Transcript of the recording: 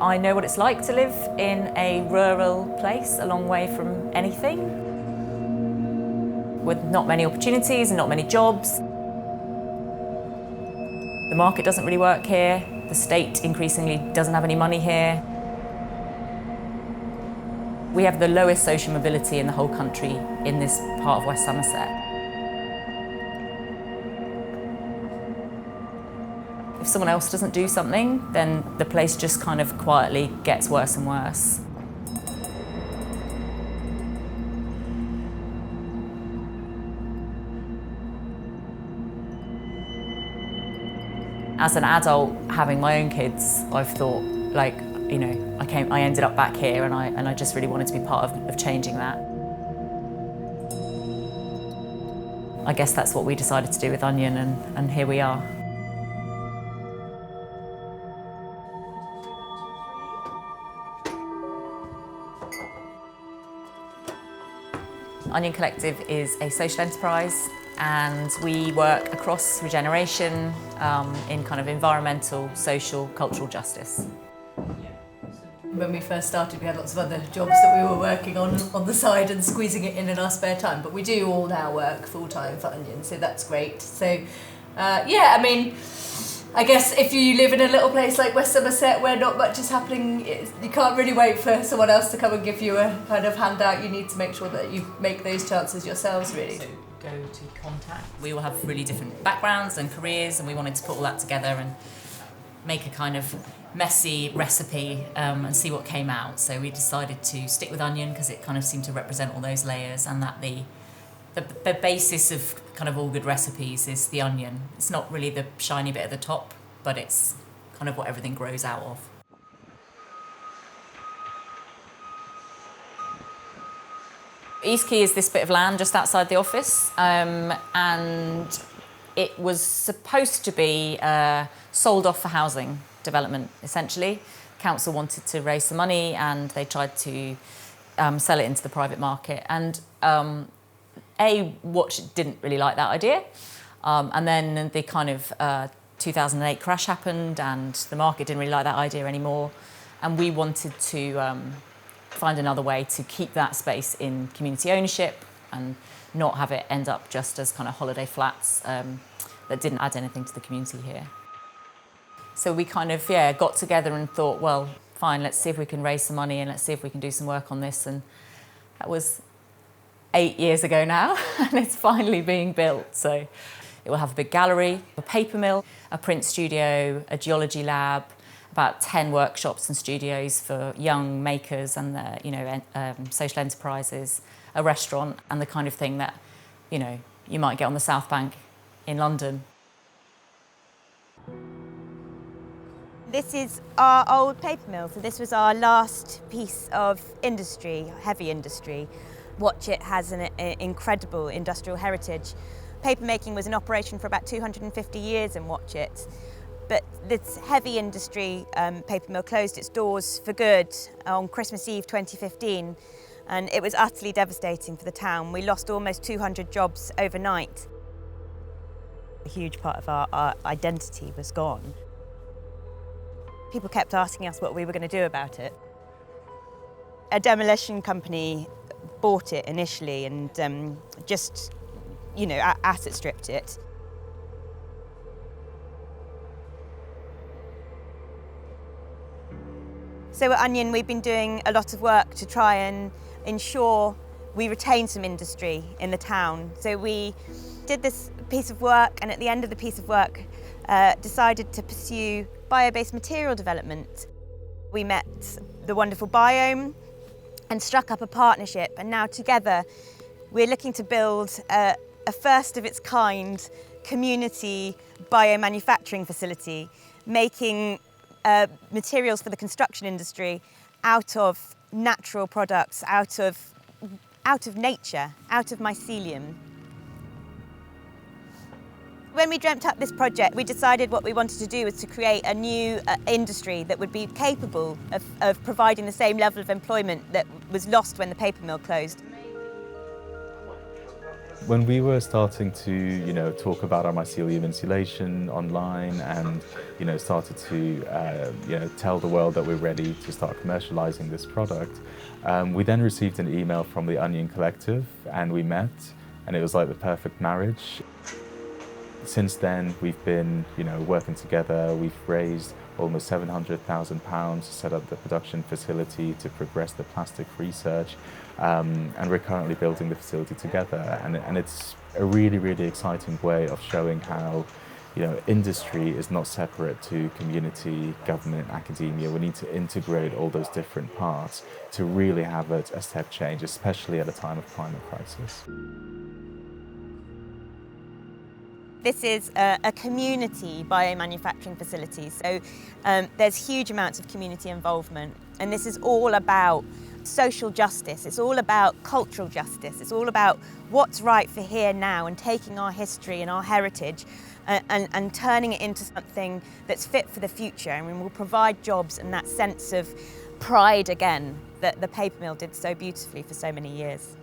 I know what it's like to live in a rural place a long way from anything, with not many opportunities and not many jobs. The market doesn't really work here. The state increasingly doesn't have any money here. We have the lowest social mobility in the whole country in this part of West Somerset. If someone else doesn't do something, then the place just kind of quietly gets worse and worse. As an adult, having my own kids, I've thought, like, you know, I ended up back here and I just really wanted to be part of changing that. I guess that's what we decided to do with Onion, and here we are. Onion Collective is a social enterprise, and we work across regeneration in kind of environmental, social, cultural justice. When we first started, we had lots of other jobs that we were working on the side and squeezing it in our spare time, but we do all now work full-time for Onion, so that's great. So yeah, I mean, I guess if you live in a little place like West Somerset where not much is happening, you can't really wait for someone else to come and give you a kind of handout. You need to make sure that you make those chances yourselves, really. So go to contact. We all have really different backgrounds and careers, and we wanted to put all that together and make a kind of messy recipe and see what came out. So we decided to stick with Onion because it kind of seemed to represent all those layers, and that the basis of kind of all good recipes is the onion. It's not really the shiny bit at the top, but it's kind of what everything grows out of. East Quay is this bit of land just outside the office, and it was supposed to be sold off for housing development, essentially. Council wanted to raise some money and they tried to sell it into the private market. And Watch didn't really like that idea. And then the kind of 2008 crash happened and the market didn't really like that idea anymore. And we wanted to find another way to keep that space in community ownership and not have it end up just as kind of holiday flats that didn't add anything to the community here. So we kind of, got together and thought, well, fine, let's see if we can raise some money and let's see if we can do some work on this. And that was 8 years ago now, and it's finally being built. So it will have a big gallery, a paper mill, a print studio, a geology lab, about 10 workshops and studios for young makers and social enterprises, a restaurant, and the kind of thing that, you might get on the South Bank in London. This is our old paper mill, so this was our last piece of industry, heavy industry. Watchet has an incredible industrial heritage. Papermaking was in operation for about 250 years in Watchet, but this heavy industry paper mill closed its doors for good on Christmas Eve 2015, and it was utterly devastating for the town. We lost almost 200 jobs overnight. A huge part of our identity was gone. People kept asking us what we were going to do about it. A demolition company bought it initially and just, asset stripped it. So at Onion, we've been doing a lot of work to try and ensure we retain some industry in the town. So we did this piece of work, and at the end of the piece of work, decided to pursue bio-based material development. We met the wonderful BIOHM and struck up a partnership, and now together we're looking to build a first of its kind community biomanufacturing facility, making materials for the construction industry out of natural products, out of nature, out of mycelium. When we dreamt up this project, we decided what we wanted to do was to create a new industry that would be capable of providing the same level of employment that was lost when the paper mill closed. When we were starting to, talk about our mycelium insulation online and, started to, tell the world that we're ready to start commercializing this product, we then received an email from the Onion Collective and we met, and it was like the perfect marriage. Since then, we've been, working together. We've raised almost £700,000 to set up the production facility to progress the plastic research, and we're currently building the facility together. And it's a really, really exciting way of showing how, industry is not separate to community, government, academia. We need to integrate all those different parts to really have a step change, especially at a time of climate crisis. This is a community biomanufacturing facility, so there's huge amounts of community involvement, and this is all about social justice, it's all about cultural justice, it's all about what's right for here now and taking our history and our heritage and turning it into something that's fit for the future and will provide jobs and that sense of pride again that the paper mill did so beautifully for so many years.